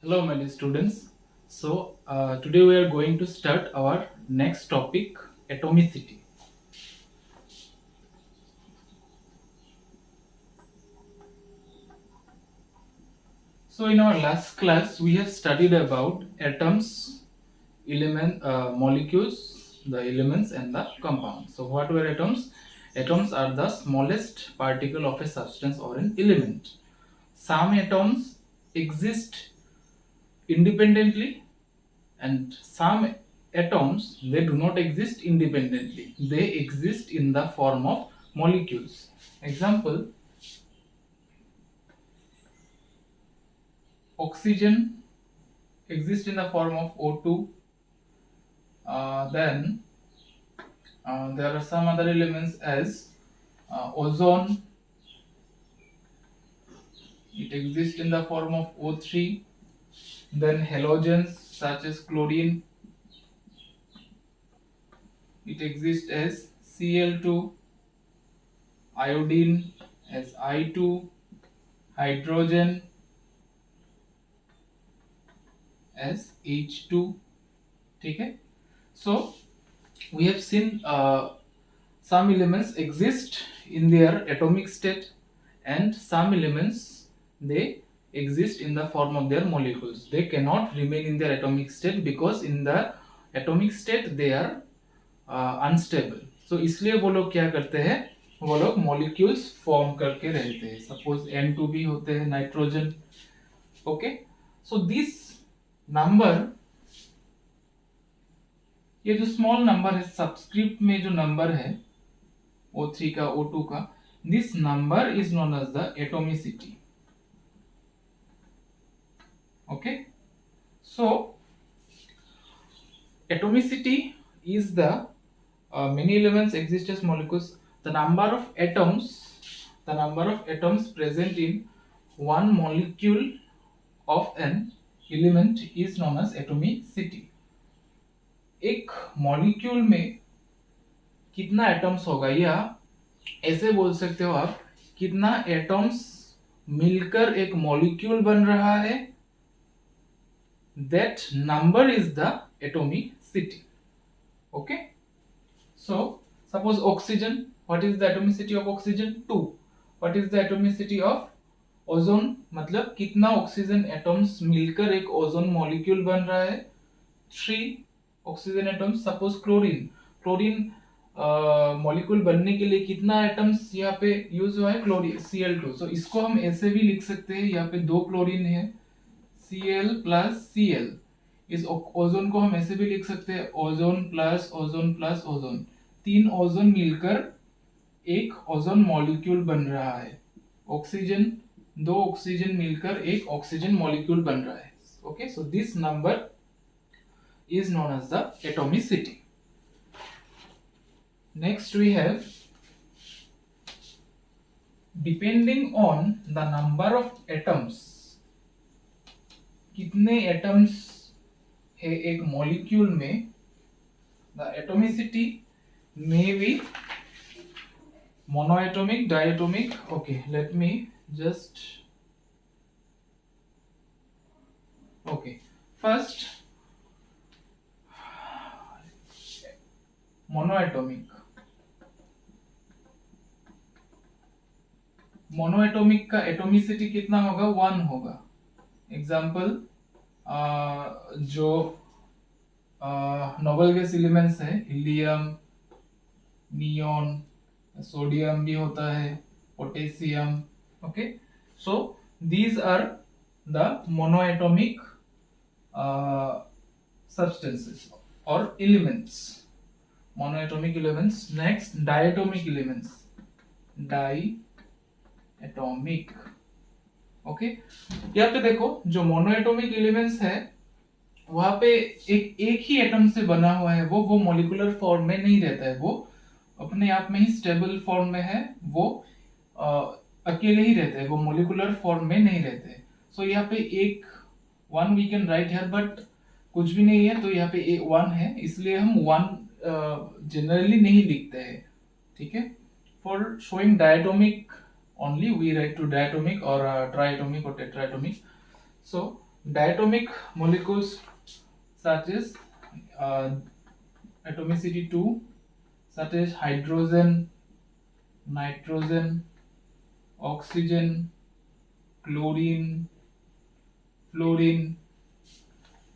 Hello, my dear students. Today we are going to start our next topic, atomicity. So, in our last class, we have studied about atoms, molecules, the elements, and the compounds. So, what were atoms? Atoms are the smallest particle of a substance or an element. Some atoms exist independently, and some atoms they do not exist independently, they exist in the form of molecules. Example: oxygen exists in the form of O2. Then there are some other elements as ozone, it exists in the form of O3. Then halogens such as chlorine, it exists as Cl2. Iodine as I2. Hydrogen as H2. ठीक है. So we have seen some elements exist in their atomic state, and some elements they exist in the form of their molecules. They cannot remain in their atomic state because in the atomic state they are unstable. So इसलिए वो लोग क्या करते हैं, वो लोग molecules form करके रहते हैं. Suppose N2 भी होते हैं, nitrogen. Okay, so this number, ये जो स्मॉल नंबर है सबस्क्रिप्ट में जो नंबर है O3 का O2 का, this number is known as the atomicity. Okay, so atomicity is the many elements exist as molecules. The number of atoms present in one molecule of an element is known as atomicity. एक molecule में कितना atoms होगा, या ऐसे बोल सकते हो आप, कितना एटम्स मिलकर एक मॉलिक्यूल बन रहा है, that number is the atomicity. Okay, so suppose oxygen, what is the atomicity of oxygen? 2. What is the atomicity of ozone? मतलब कितना ऑक्सीजन एटम्स मिलकर एक ओजोन मॉलिक्यूल बन रहा है? 3 oxygen atoms. Suppose chlorine molecule बनने के लिए कितना एटम्स यहाँ पे यूज हुआ है? Chlorine Cl2. सो इसको हम ऐसे भी लिख सकते हैं, यहाँ पे 2 क्लोरीन है, Cl प्लस Cl. इस ओजोन को हम ऐसे भी लिख सकते हैं, ozone plus ozone plus ozone. 3 ozone मिलकर एक ओजोन मॉलिक्यूल बन रहा है. ऑक्सीजन, 2 ऑक्सीजन मिलकर एक ऑक्सीजन मॉलिक्यूल बन रहा है. Okay, so this number is known as the atomicity. Next we have, depending on the number of atoms, कितने एटम्स है एक मॉलिक्यूल में, the atomicity may be monoatomic, diatomic. Okay, let me just, okay, first monoatomic. Monoatomic का atomicity कितना होगा? 1 होगा. Example, जो noble gas elements है, हीलियम, नियॉन, सोडियम भी होता है, potassium. Okay, so these are the monoatomic substances or elements. Monoatomic elements. Next, diatomic elements. Diatomic. Okay, यहाँ पे देखो जो मोनोएटॉमिक एलिमेंट्स है वहां पे एक ही एटम से बना हुआ है, वो मॉलिक्यूलर फॉर्म में नहीं रहता है, वो अपने आप में ही स्टेबल फॉर्म में है, वो अकेले ही रहते हैं, वो मॉलिक्यूलर फॉर्म में नहीं रहते. सो यहाँ पे एक 1 we can write here, but कुछ भी नहीं है तो यहाँ पे 1 है, इसलिए हम 1 जनरली नहीं लिखते हैं. ठीक है, for showing diatomic only we write to diatomic or triatomic or tetraatomic. So Diatomic molecules such as atomicity 2, such as hydrogen, nitrogen, oxygen, chlorine, fluorine.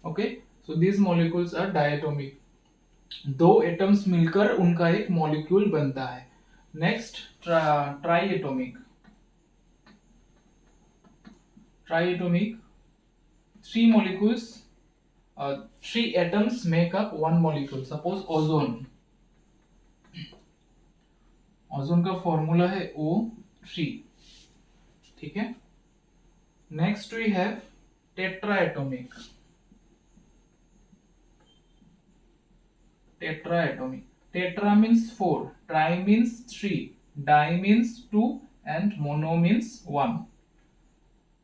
Okay, so these molecules are diatomic. दो atoms मिलकर उनका एक molecule बनता है. Next ट्राइएटोमिक. Triatomic, three molecules, three atoms make up one molecule. Suppose ozone. Ozone का formula है O3. ठीक है. Next we have tetraatomic. Tetraatomic. Tetra means 4, tri means 3, di means 2 and mono means 1.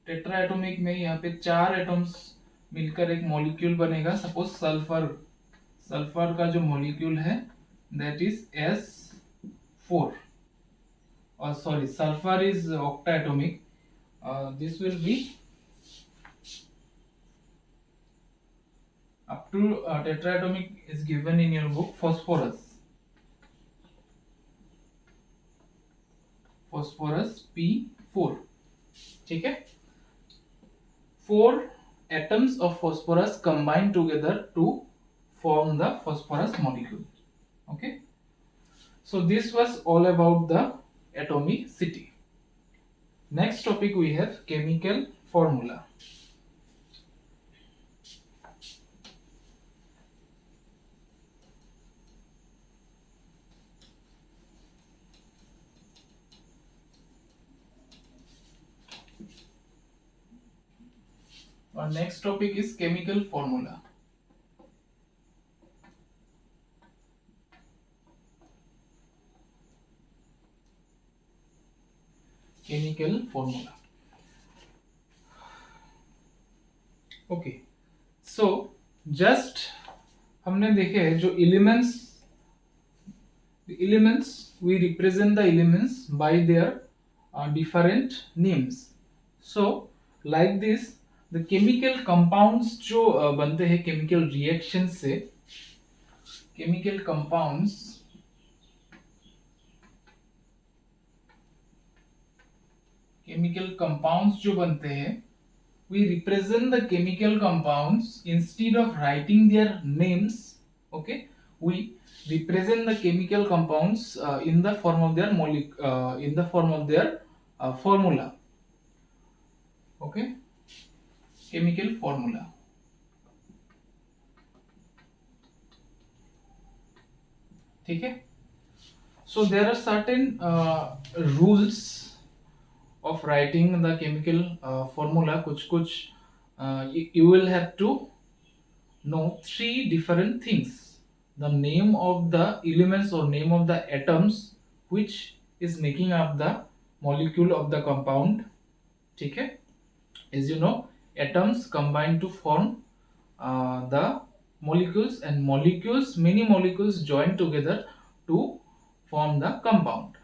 टेट्राएटोमिक में यहाँ पे 4 एटम्स मिलकर एक मॉलिक्यूल बनेगा. Suppose sulphur. सल्फर का जो मॉलिक्यूल है दैट इज S4. और sorry, sulphur is octaatomic. This will be up to tetraatomic is given in your book. Phosphorus P4. ठीक है. 4 atoms of phosphorus combine together to form the phosphorus molecule. Okay, so this was all about the atomicity. Next topic we have chemical formula. Our next topic is chemical formula. Chemical formula. Okay, so just हमने देखे जो elements we represent the elements by their different names. So like this the chemical compounds जो बनते हैं chemical reaction से, chemical compounds जो बनते हैं, we represent the chemical compounds instead of writing their names. Okay, we represent the chemical compounds in the form of their formula. Okay, chemical formula. ठीक है. So there are certain rules of writing the chemical formula. कुछ you will have to know 3 different things: the name of the elements or name of the atoms which is making up the molecule of the compound. ठीक है. As you know, atoms combine to form the molecules, and many molecules join together to form the compound.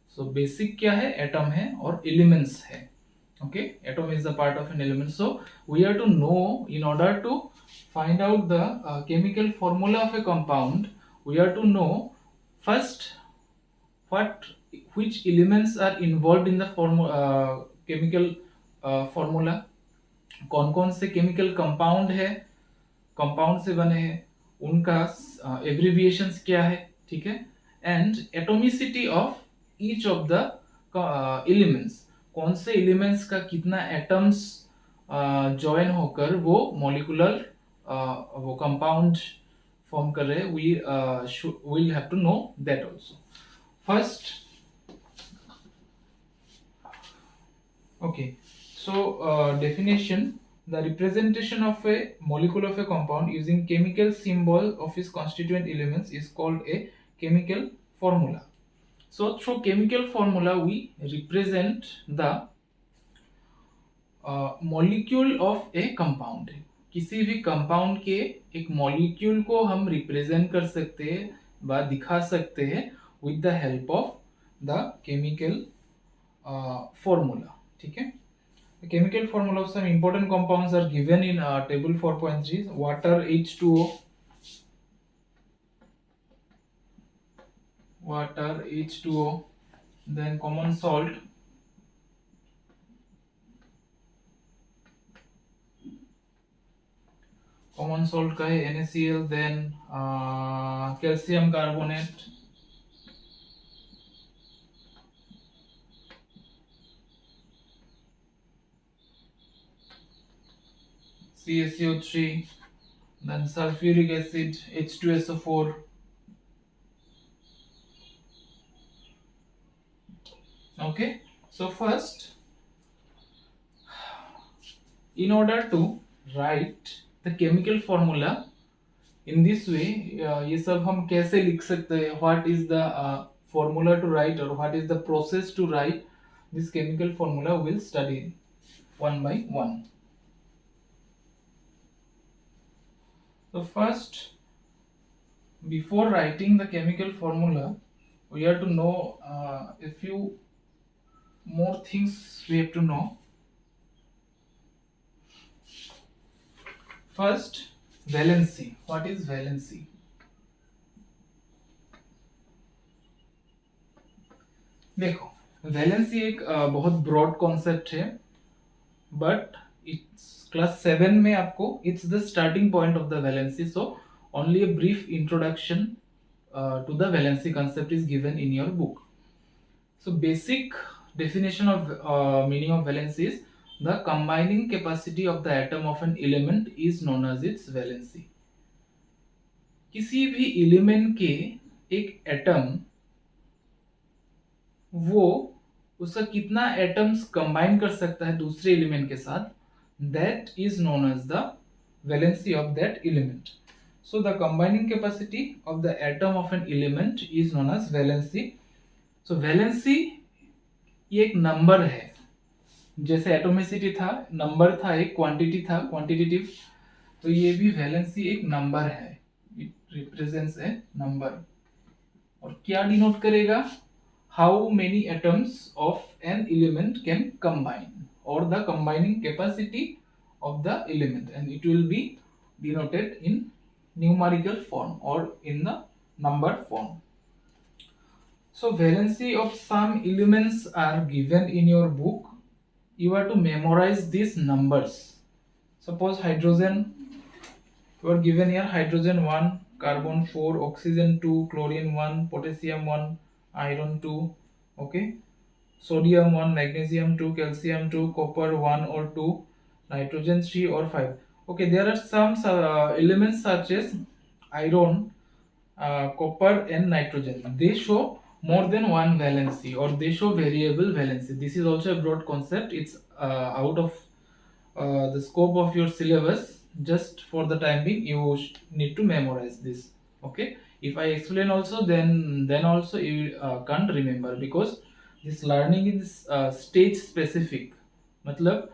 So basic क्या है? Atom है और elements है. Okay, atom is the part of an element. So we have to know, in order to find out the chemical formula of a compound, we have to know first which elements are involved in the chemical formula. कौन से chemical compound है, compound से बने हैं, उनका abbreviations क्या है. ठीक है. And atomicity of each of the elements, कौन से एलिमेंट्स का कितना एटम्स जॉइन होकर वो मॉलिक्यूलर वो कंपाउंड फॉर्म कर रहे हैं. We will have to know that also. First, okay, so definition: the representation of a molecule of a compound using chemical symbol of its constituent elements is called a chemical formula. So through chemical formula we represent the molecule of a compound. किसी भी compound के एक molecule को हम represent कर सकते हैं व दिखा सकते हैं with the help of the chemical formula. ठीक है. The chemical formula of some important compounds are given in table 4.3. Water H2O, water H2O, then common salt, का है NaCl, then calcium carbonate, CaCO3, then sulfuric acid H2SO4. Okay, so first, in order to write the chemical formula in this way, ये सब हम कैसे लिख सकते हैं, what is the formula to write or what is the process to write this chemical formula, we'll study one by one. So first, before writing the chemical formula, we have to know a few more things we have to know. First, valency. What is valency? देखो, valency एक बहुत broad concept है, but it's class 7 में आपको it's the starting point of the valency, so only a brief introduction to the valency concept is given in your book. So basic definition of meaning of valency is the combining capacity of the atom of an element is known as its valency. किसी भी element के एक atom, वो उसका कितना atoms combine कर सकता है दूसरे एलिमेंट के साथ, that is known as the valency of that element. So the combining capacity of the atom of an element is known as valency. So valency ये एक नंबर है, जैसे एटोमिसिटी था नंबर था, एक क्वांटिटी था क्वांटिटेटिव, तो ये भी वैलेंसी एक नंबर है, इट रिप्रेजेंट्स ए नंबर. और क्या डिनोट करेगा, how many atoms of an element can combine or the combining capacity of the element, and it will be denoted in numerical form or in the number form. So valency of some elements are given in your book. You have to memorize these numbers. Suppose hydrogen, you are given here hydrogen 1, carbon 4, oxygen 2, chlorine 1, potassium 1, iron 2. Okay, sodium 1, magnesium 2, calcium 2, copper 1 or 2, nitrogen 3 or 5. Okay, there are some elements such as iron, copper and nitrogen. They show more than one valency or they show variable valency. This is also a broad concept. It's out of the scope of your syllabus. Just for the time being, you need to memorize this. Okay, if I explain also, then also you can't remember, because this learning is stage specific. मतलब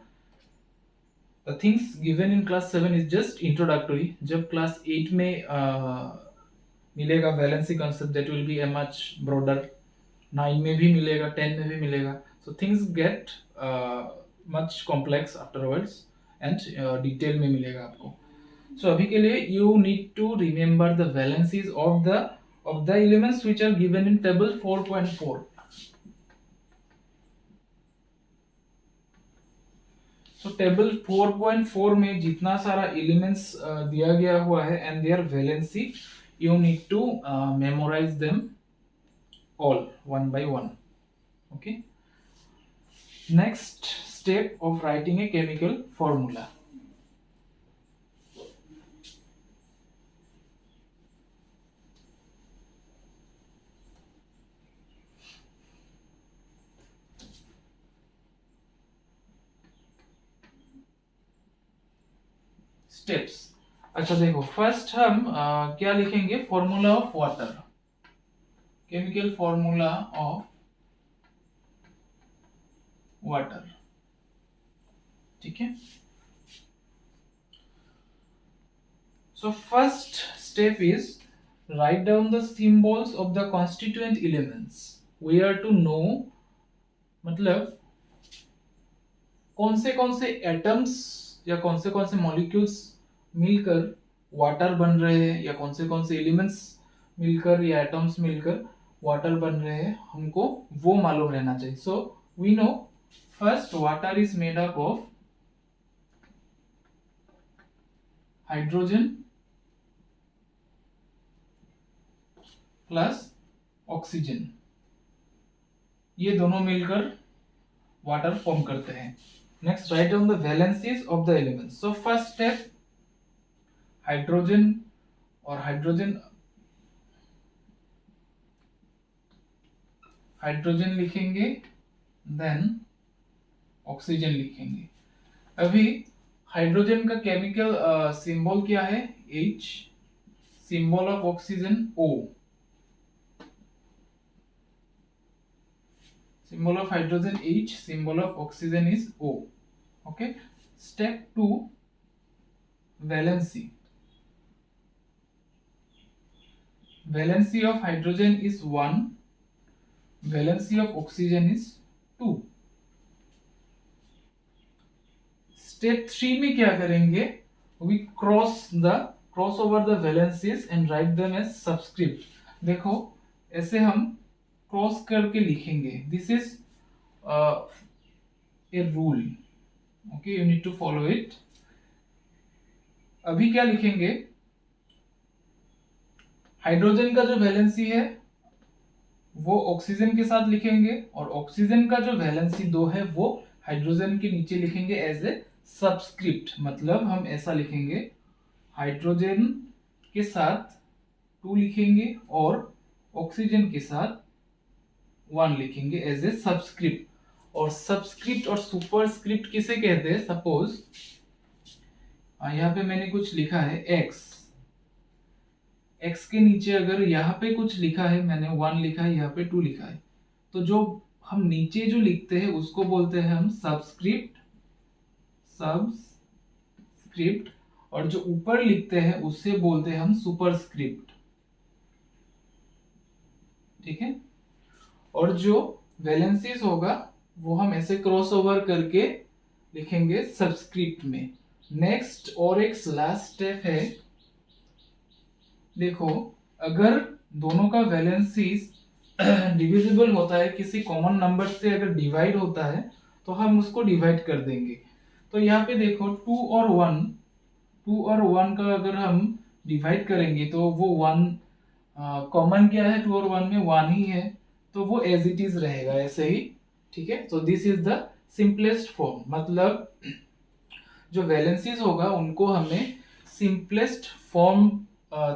the things given in class 7 is just introductory. जब class 8 में मिलेगा valency concept, that will be a much broader. 9 में भी मिलेगा, 10 में भी मिलेगा. So things get much complex afterwards and detail में मिलेगा आपको. So अभी के लिए you need to remember the valencies of the elements which are given in table 4.4. So table 4.4 में जितना सारा elements दिया गया हुआ है and their valency, you need to memorize them all one by one. Okay. Next step of writing a chemical formula. Steps. अच्छा देखो, first हम क्या लिखेंगे, formula of water, chemical formula of water. ठीक है. सो first step is write down the symbols of the constituent elements. We are to know, मतलब कौन से एटम्स या कौन से मॉलिक्यूल्स मिलकर वाटर बन रहे हैं, या कौन से एलिमेंट्स मिलकर या एटम्स मिलकर वाटर बन रहे हैं, हमको वो मालूम रहना चाहिए. So we know first water is made up of hydrogen plus oxygen, ये दोनों मिलकर वाटर फॉर्म करते हैं. Next write down the valencies of the elements. So first step hydrogen और हाइड्रोजन लिखेंगे, देन ऑक्सीजन लिखेंगे. अभी हाइड्रोजन का केमिकल सिंबल क्या है? H. Symbol of oxygen O. Symbol of hydrogen H, symbol of oxygen is O. Okay. Step 2, valency. Valency of hydrogen is 1. Valency of oxygen is 2. Step 3 में क्या करेंगे? We cross over the valencies and write them as subscript. देखो ऐसे हम cross करके लिखेंगे. This is a rule. Okay, you need to follow it. अभी क्या लिखेंगे? हाइड्रोजन का जो वैलेंसी है वो ऑक्सीजन के साथ लिखेंगे, और ऑक्सीजन का जो वैलेंसी 2 है वो हाइड्रोजन के नीचे लिखेंगे एज ए सबस्क्रिप्ट. मतलब हम ऐसा लिखेंगे, हाइड्रोजन के साथ 2 लिखेंगे और ऑक्सीजन के साथ 1 लिखेंगे एज ए सबस्क्रिप्ट. और सबस्क्रिप्ट और सुपरस्क्रिप्ट किसे कहते हैं? सपोज यहाँ पे मैंने कुछ लिखा है x के नीचे अगर यहाँ पे कुछ लिखा है, मैंने 1 लिखा है, यहाँ पे 2 लिखा है, तो जो हम नीचे जो लिखते हैं उसको बोलते हैं हम सबस्क्रिप्ट. और जो ऊपर लिखते हैं उससे बोलते हैं हम सुपरस्क्रिप्ट. ठीक है. और जो वैलेंसीज होगा वो हम ऐसे क्रॉस ओवर करके लिखेंगे सबस्क्रिप्ट में. नेक्स्ट और एक लास्ट स्टेप है. देखो अगर दोनों का वैलेंसीज डिविजिबल होता है, किसी कॉमन नंबर से अगर डिवाइड होता है तो हम उसको डिवाइड कर देंगे. तो यहाँ पे देखो 2 और 1 का अगर हम डिवाइड करेंगे तो वो 1 कॉमन क्या है? 2 और 1 में 1 ही है, तो वो एज इट इज रहेगा ऐसे ही. ठीक है. So this is the simplest form. मतलब जो वैलेंसीज होगा उनको हमें सिंपलेस्ट फॉर्म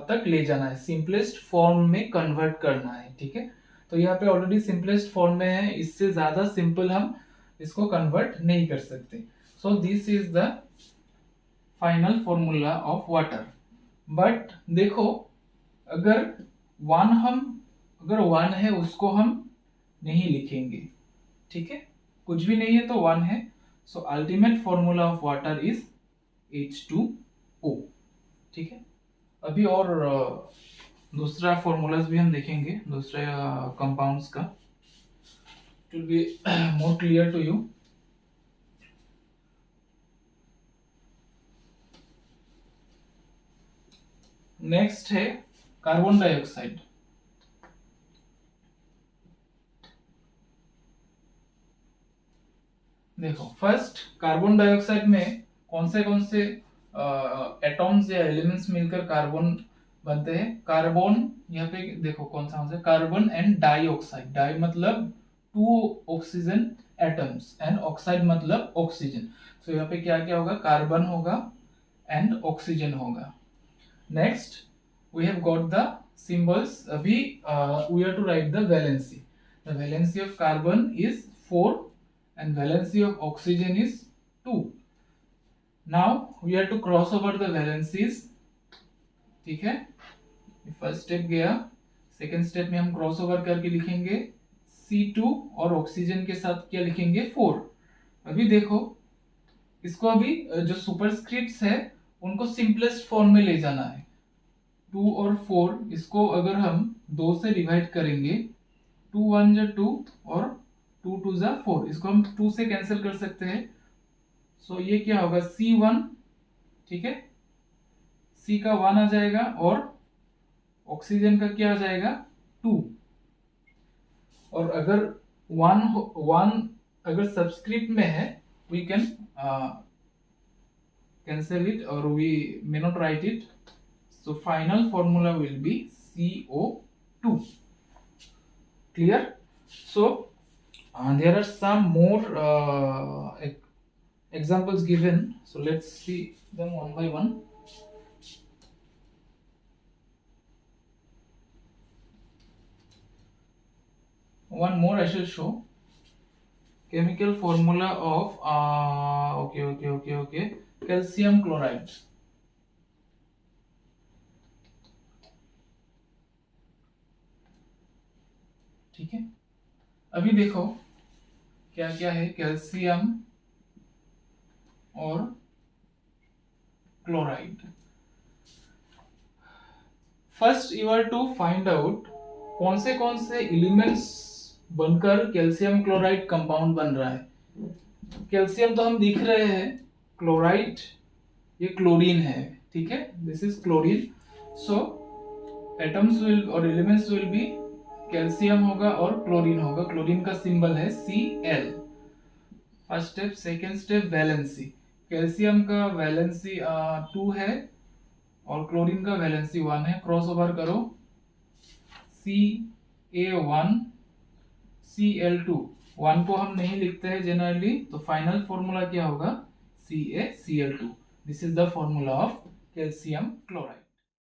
तक ले जाना है, सिंपलेस्ट फॉर्म में कन्वर्ट करना है. ठीक है. तो यहाँ पे ऑलरेडी सिंपलेस्ट फॉर्म में है, इससे ज्यादा सिंपल हम इसको कन्वर्ट नहीं कर सकते. So this is the final formula of water. But देखो अगर 1 है उसको हम नहीं लिखेंगे. ठीक है. कुछ भी नहीं है तो 1 है. सो ultimate formula of water is H2O. ठीक है. अभी और दूसरा फॉर्मूलाज भी हम देखेंगे, दूसरे कंपाउंड्स का. It will be more clear to you. Next है कार्बन डाइऑक्साइड. देखो फर्स्ट कार्बन डाइऑक्साइड में कौन से एटॉम्स या एलिमेंट्स मिलकर कार्बन बनते हैं? कार्बन, यहाँ पे देखो कौन सा कार्बन एंड डाइऑक्साइड. डाई मतलब 2 ऑक्सीजन एटम्स एंड ऑक्साइड मतलब ऑक्सीजन. सो यहाँ पे क्या क्या होगा? कार्बन होगा एंड ऑक्सीजन होगा. Next we have got the symbols. Abhi we are to write the valency. The valency of carbon is 4 and valency of oxygen is 2. Now we are to cross over the valencies. ठीक है. First step गया. Second step में हम cross over करके लिखेंगे C2 और oxygen के साथ क्या लिखेंगे? 4. अभी देखो इसको अभी जो सुपरस्क्रिप्ट्स है उनको सिंपलेस्ट फॉर्म में ले जाना है. 2 और 4 इसको अगर हम 2 से डिवाइड करेंगे, 2 1 जा 2 और 2 2 जा 4, इसको हम 2 से कैंसिल कर सकते हैं. सो ये क्या होगा C1, ठीक है, C का 1 आ जाएगा और ऑक्सीजन का क्या आ जाएगा 2। और अगर 1 अगर सबस्क्रिप्ट में है we can cancel it or we may not write it. So final formula will be CO2. Clear? So there are some more examples given. So let's see them one by one. One more I shall show. Chemical formula of okay. Calcium chloride. ठीक है, अभी देखो क्या क्या है calcium और chloride. First you are to find out कौन से एलिमेंट्स बनकर कैल्शियम क्लोराइड कंपाउंड बन रहा है। कैल्शियम तो हम दिख रहे हैं, क्लोराइड ये क्लोरीन है, ठीक है, this is chlorine. So atoms will और एलिमेंट्स विल बी कैल्शियम होगा और क्लोरीन होगा। क्लोरीन का सिंबल है Cl। First step. Second step valency. Calcium का वैलेंसी 2 है और क्लोरीन का वैलेंसी 1 है। क्रॉस ओवर करो Ca1 Cl2। 1 को हम नहीं लिखते हैं जनरली, तो फाइनल फॉर्मूला क्या होगा CaCl2। This is the formula of calcium chloride.